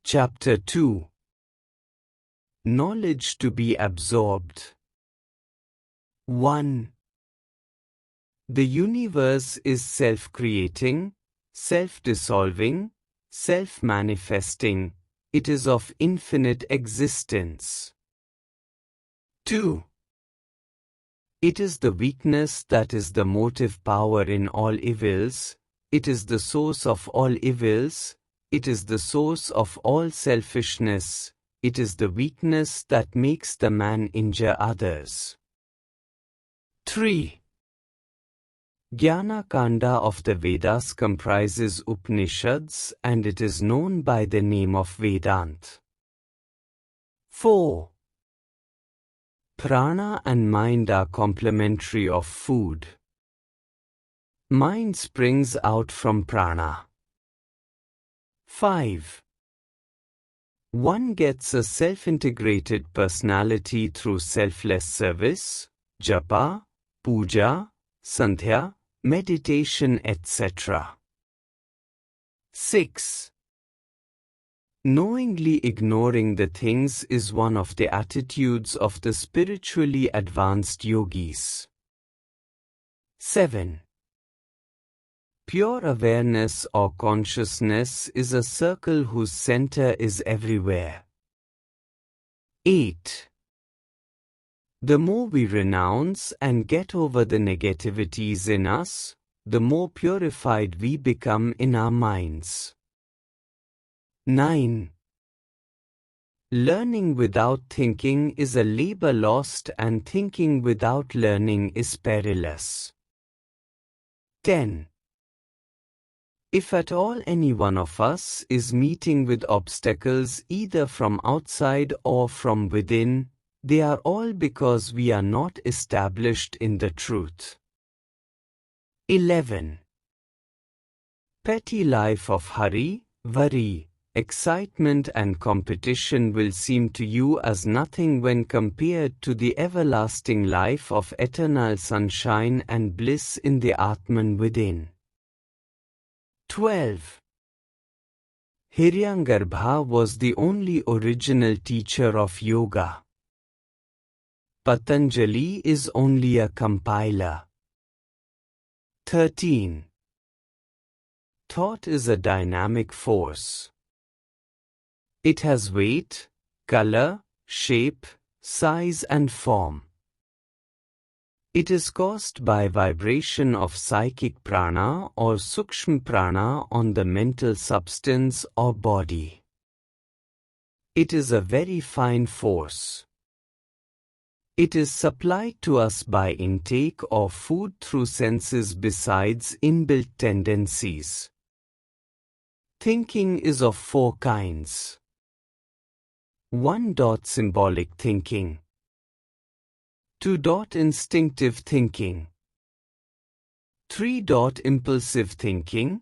Chapter 2. Knowledge to be absorbed. 1. The universe is self-creating, self-dissolving, self-manifesting. It is of infinite existence. 2. It is the weakness that is the motive power in all evils. It is the source of all evils. It is the source of all selfishness. It is the weakness that makes the man injure others. 3. Jnana Kanda of the Vedas comprises Upanishads and it is known by the name of Vedanta. 4. Prana and mind are complementary of food. Mind springs out from prana. 5. One gets a self-integrated personality through selfless service, japa, puja, sandhya, meditation, etc. 6. Knowingly ignoring the things is one of the attitudes of the spiritually advanced yogis. 7. Pure awareness or consciousness is a circle whose center is everywhere. 8. The more we renounce and get over the negativities in us, the more purified we become in our minds. 9. Learning without thinking is a labor lost and thinking without learning is perilous. 10. If at all any one of us is meeting with obstacles either from outside or from within, they are all because we are not established in the truth. 11. Petty life of hurry, worry, excitement and competition will seem to you as nothing when compared to the everlasting life of eternal sunshine and bliss in the Atman within. 12. Hiryangarbha was the only original teacher of yoga. Patanjali is only a compiler. 13. Thought is a dynamic force. It has weight, color, shape, size and form. It is caused by vibration of psychic prana or sukshma prana on the mental substance or body. It is a very fine force. It is supplied to us by intake or food through senses besides inbuilt tendencies. Thinking is of 4 kinds. 1. Symbolic thinking. 2. Instinctive thinking. 3. Impulsive thinking.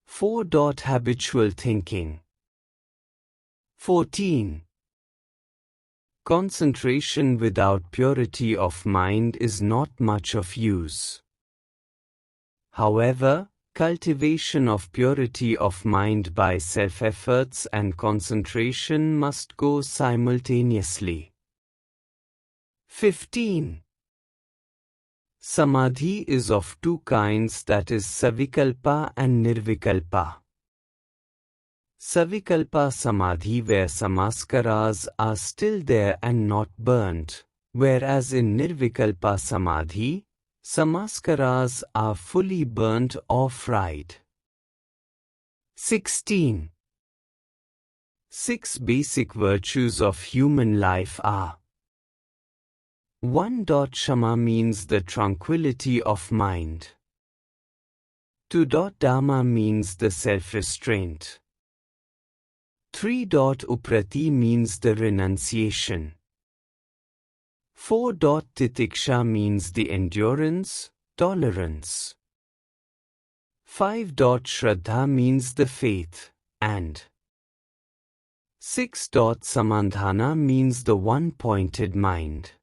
4. Habitual thinking. 14. Concentration without purity of mind is not much of use. However, cultivation of purity of mind by self-efforts and concentration must go simultaneously. 15. Samadhi is of 2 kinds, that is Savikalpa and Nirvikalpa. Savikalpa Samadhi where samaskaras are still there and not burnt, whereas in Nirvikalpa Samadhi, samaskaras are fully burnt or fried. 16. 6 basic virtues of human life are: 1. Shama means the tranquility of mind. 2. Dhamma means the self-restraint. 3. Uprati means the renunciation. 4. Titiksha means the endurance, tolerance. 5. Shraddha means the faith, and 6. Samandhana means the one-pointed mind.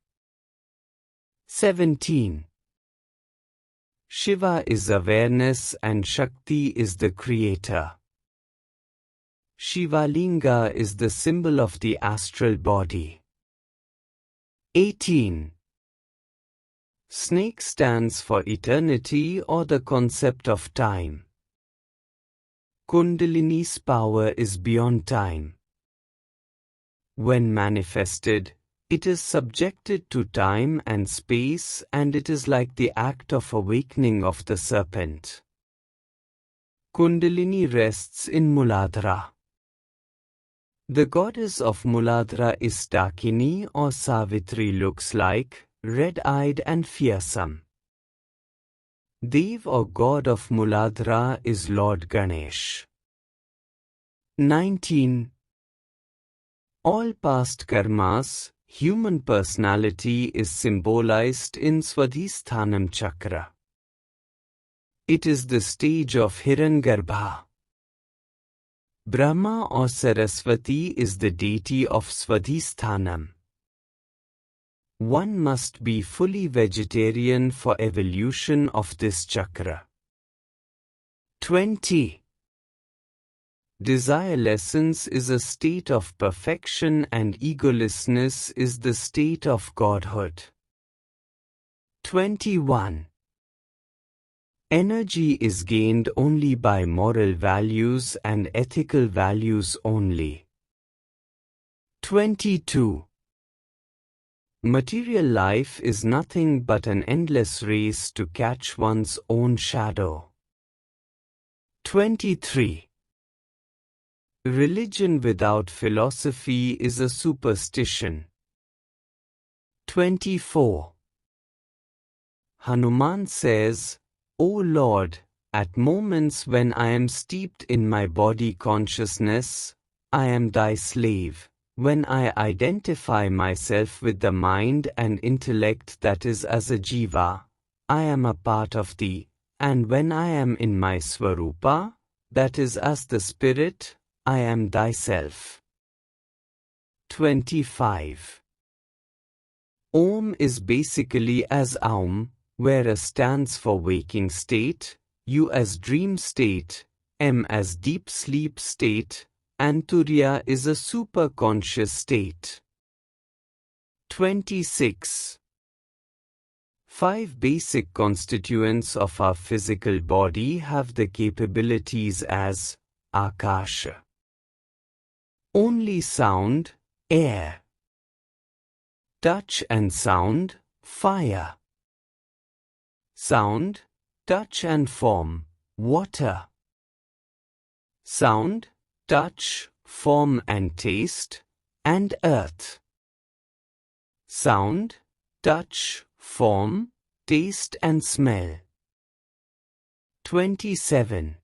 17. Shiva is awareness and Shakti is the creator. Shivalinga is the symbol of the astral body. 18. Snake stands for eternity or the concept of time. Kundalini's power is beyond time. When manifested, it is subjected to time and space, and it is like the act of awakening of the serpent. Kundalini rests in Muladhara. The goddess of Muladhara is Dakini or Savitri, looks like, red-eyed and fearsome. Dev or god of Muladhara is Lord Ganesh. 19. All past karmas, human personality is symbolized in Swadhisthanam chakra. It is the stage of Hiranyagarbha. Brahma or Saraswati is the deity of Swadhisthanam. One must be fully vegetarian for evolution of this chakra. 20. Desirelessness is a state of perfection and egolessness is the state of Godhood. 21. Energy is gained only by moral values and ethical values only. 22. Material life is nothing but an endless race to catch one's own shadow. 23. Religion without philosophy is a superstition. 24. Hanuman says, O Lord, at moments when I am steeped in my body consciousness, I am thy slave. When I identify myself with the mind and intellect that is as a jiva, I am a part of thee, and when I am in my swarupa, that is as the spirit, I am thyself. 25. Om is basically as Aum, where A stands for waking state, U as dream state, M as deep sleep state, and Turiya is a superconscious state. 26. 5 basic constituents of our physical body have the capabilities as Akasha. Only sound, air. Touch and sound, fire. Sound, touch and form, water. Sound, touch, form and taste, and earth. Sound, touch, form, taste and smell. 27.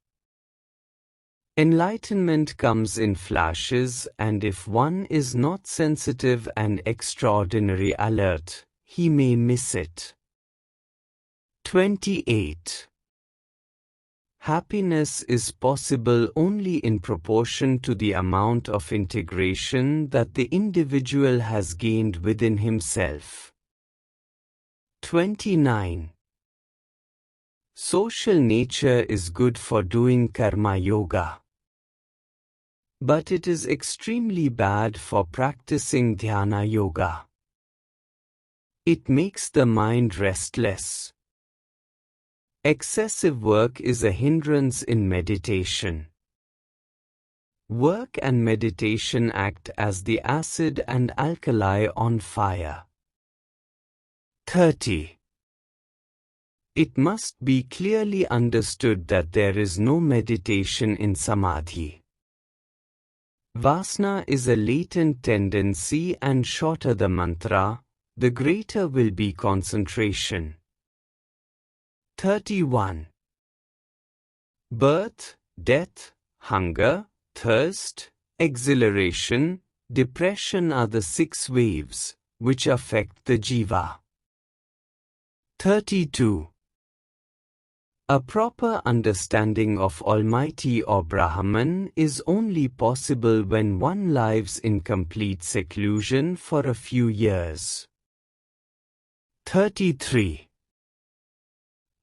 Enlightenment comes in flashes, and if one is not sensitive and extraordinary alert, he may miss it. 28. Happiness is possible only in proportion to the amount of integration that the individual has gained within himself. 29. Social nature is good for doing karma yoga, but it is extremely bad for practicing dhyana yoga. It makes the mind restless. Excessive work is a hindrance in meditation. Work and meditation act as the acid and alkali on fire. 30. It must be clearly understood that there is no meditation in Samadhi. Vasana is a latent tendency, and shorter the mantra, the greater will be concentration. 31. Birth, death, hunger, thirst, exhilaration, depression are the 6 waves which affect the jiva. 32. A proper understanding of Almighty or Brahman is only possible when one lives in complete seclusion for a few years. 33.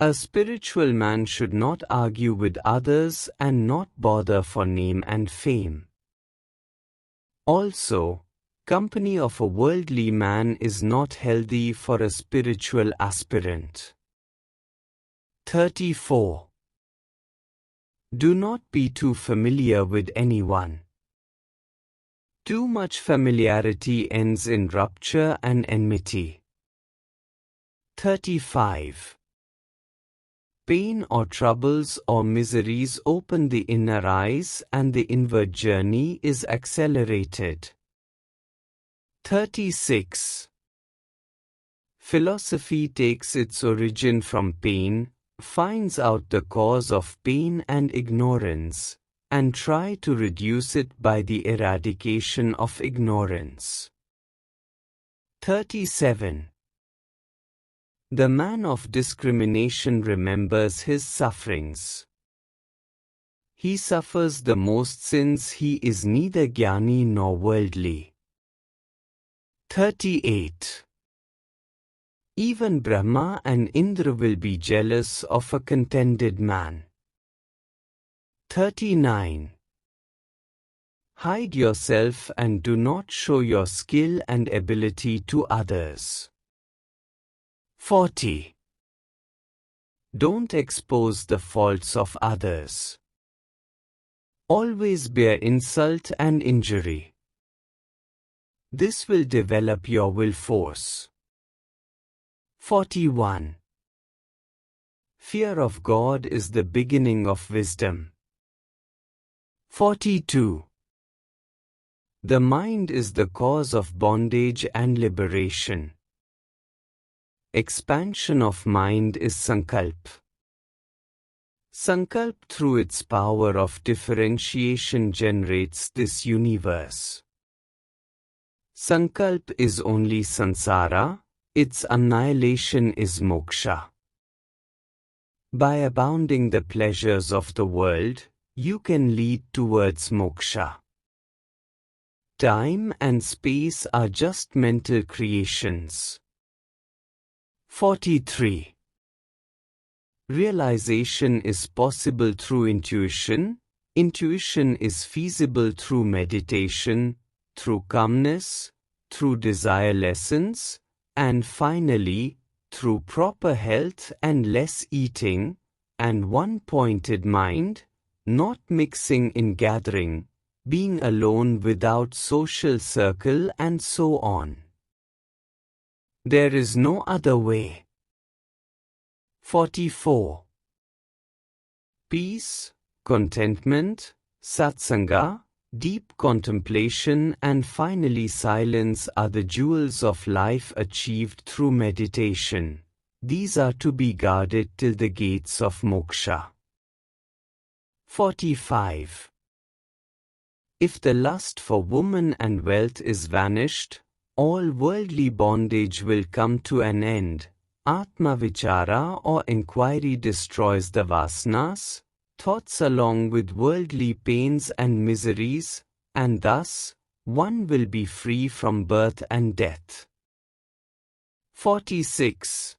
A spiritual man should not argue with others and not bother for name and fame. Also, company of a worldly man is not healthy for a spiritual aspirant. 34. Do not be too familiar with anyone. Too much familiarity ends in rupture and enmity. 35. Pain or troubles or miseries open the inner eyes and the inward journey is accelerated. 36. Philosophy takes its origin from pain, finds out the cause of pain and ignorance, and try to reduce it by the eradication of ignorance. 37. The man of discrimination remembers his sufferings. He suffers the most since he is neither jnani nor worldly. 38. Even Brahma and Indra will be jealous of a contented man. 39. Hide yourself and do not show your skill and ability to others. 40. Don't expose the faults of others. Always bear insult and injury. This will develop your will force. 41. Fear of God is the beginning of wisdom. 42. The mind is the cause of bondage and liberation. Expansion of mind is Sankalp. Sankalp through its power of differentiation generates this universe. Sankalp is only samsara, its annihilation is moksha. By abounding the pleasures of the world, you can lead towards moksha. Time and space are just mental creations. 43. Realization is possible through intuition. Intuition is feasible through meditation, through calmness, through desire lessons, and finally, through proper health and less eating, and one-pointed mind, not mixing in gathering, being alone without social circle and so on. There is no other way. 44. Peace, contentment, satsanga, deep contemplation and finally silence are the jewels of life achieved through meditation. These are to be guarded till the gates of moksha. 45. If the lust for woman and wealth is vanished, all worldly bondage will come to an end. Atma-vichara or inquiry destroys the vasanas, thoughts along with worldly pains and miseries, and thus, one will be free from birth and death. 46.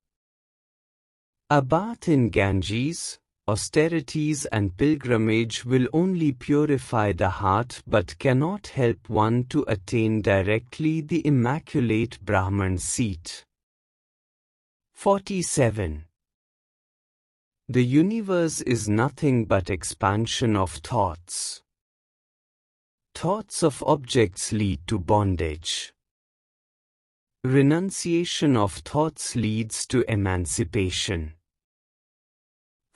A bath in Ganges, austerities and pilgrimage will only purify the heart but cannot help one to attain directly the immaculate Brahman seat. 47. The universe is nothing but expansion of thoughts. Thoughts of objects lead to bondage. Renunciation of thoughts leads to emancipation.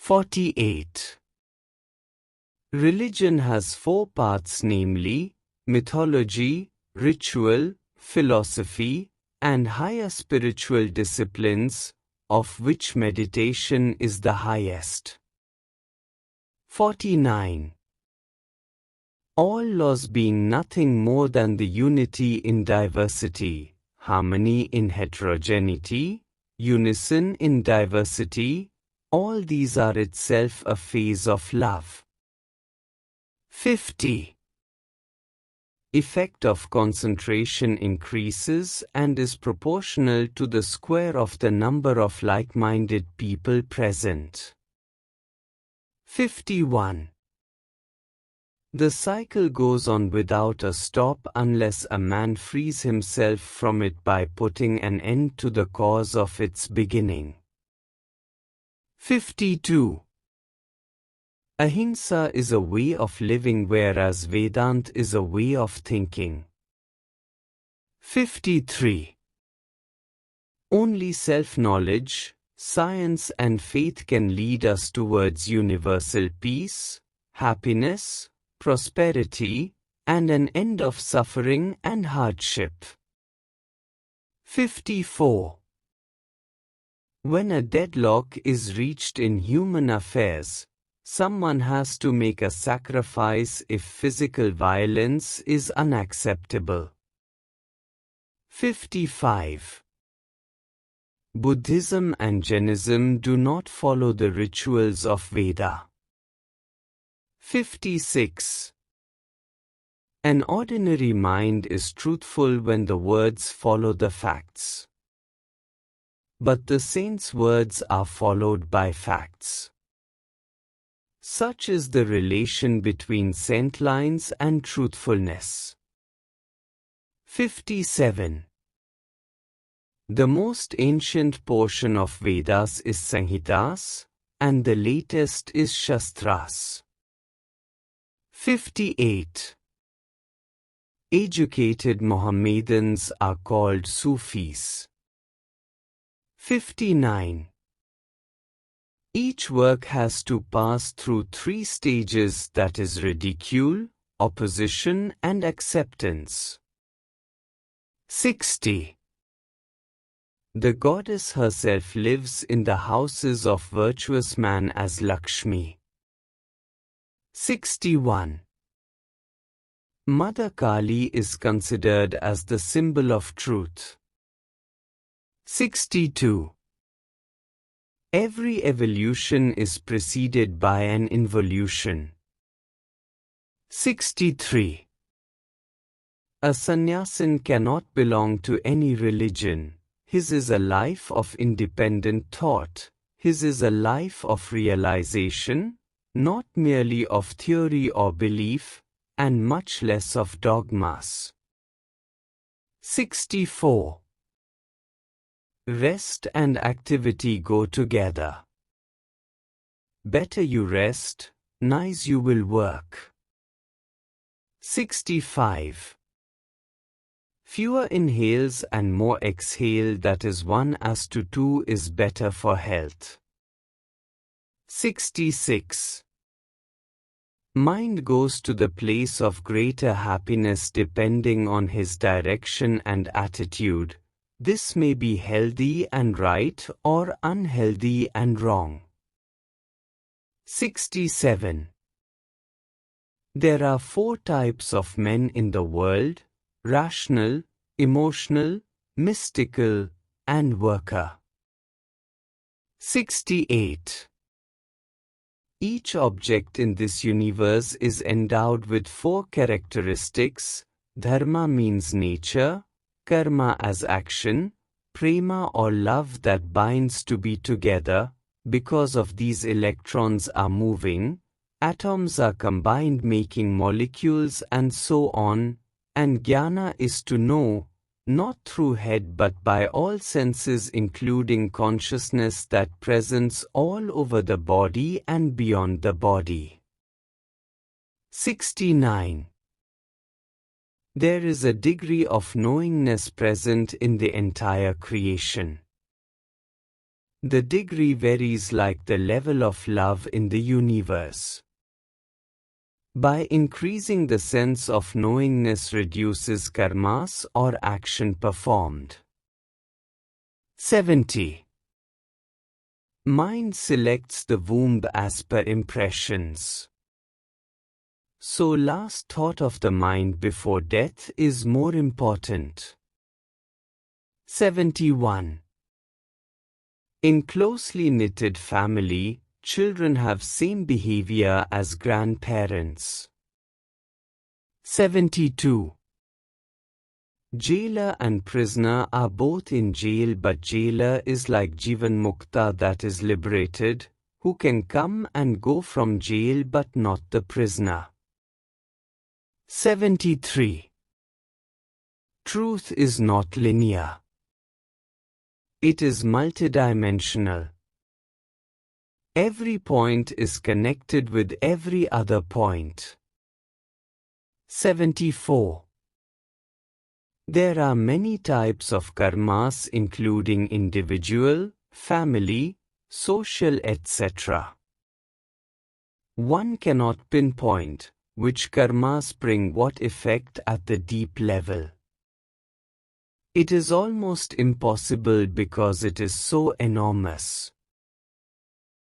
48. Religion has four paths, namely, mythology, ritual, philosophy, and higher spiritual disciplines, of which meditation is the highest. 49. All laws being nothing more than the unity in diversity, harmony in heterogeneity, unison in diversity, all these are itself a phase of love. 50. Effect of concentration increases and is proportional to the square of the number of like-minded people present. 51. The cycle goes on without a stop unless a man frees himself from it by putting an end to the cause of its beginning. 52. Ahimsa is a way of living, whereas Vedanta is a way of thinking. 53. Only self-knowledge, science and faith can lead us towards universal peace, happiness, prosperity, and an end of suffering and hardship. 54. When a deadlock is reached in human affairs, someone has to make a sacrifice if physical violence is unacceptable. 55. Buddhism and Jainism do not follow the rituals of Veda. 56. An ordinary mind is truthful when the words follow the facts. But the saint's words are followed by facts. Such is the relation between saint lines and truthfulness. 57. The most ancient portion of Vedas is Samhitas, and the latest is Shastras. 58. Educated Mohammedans are called Sufis. 59. Each work has to pass through 3 stages, that is ridicule, opposition and acceptance. 60. The goddess herself lives in the houses of virtuous man as Lakshmi. 61. Mother Kali is considered as the symbol of truth. 62. Every evolution is preceded by an involution. 63. A sannyasin cannot belong to any religion. His is a life of independent thought. His is a life of realization, not merely of theory or belief, and much less of dogmas. 64. Rest and activity go together. Better you rest, nice you will work. 65. Fewer inhales and more exhale, that is 1:2 is better for health. 66. Mind goes to the place of greater happiness depending on his direction and attitude. This may be healthy and right or unhealthy and wrong. 67. There are 4 types of men in the world: rational, emotional, mystical, and worker. 68. Each object in this universe is endowed with 4 characteristics. Dharma means nature, karma as action, prema or love that binds to be together. Because of these, electrons are moving, atoms are combined making molecules, and so on. And jnana is to know, not through head but by all senses, including consciousness that presents all over the body and beyond the body. 69. There is a degree of knowingness present in the entire creation. The degree varies like the level of love in the universe. By increasing the sense of knowingness reduces karmas or action performed. 70. Mind selects the womb as per impressions. So last thought of the mind before death is more important. 71. In closely knitted family, children have same behavior as grandparents. 72. Jailer and prisoner are both in jail, but jailer is like Jivan Mukta, that is liberated, who can come and go from jail but not the prisoner. 73. Truth is not linear. It is multidimensional. Every point is connected with every other point. 74. There are many types of karmas including individual, family, social etc. One cannot pinpoint which karmas bring what effect at the deep level. It is almost impossible because it is so enormous.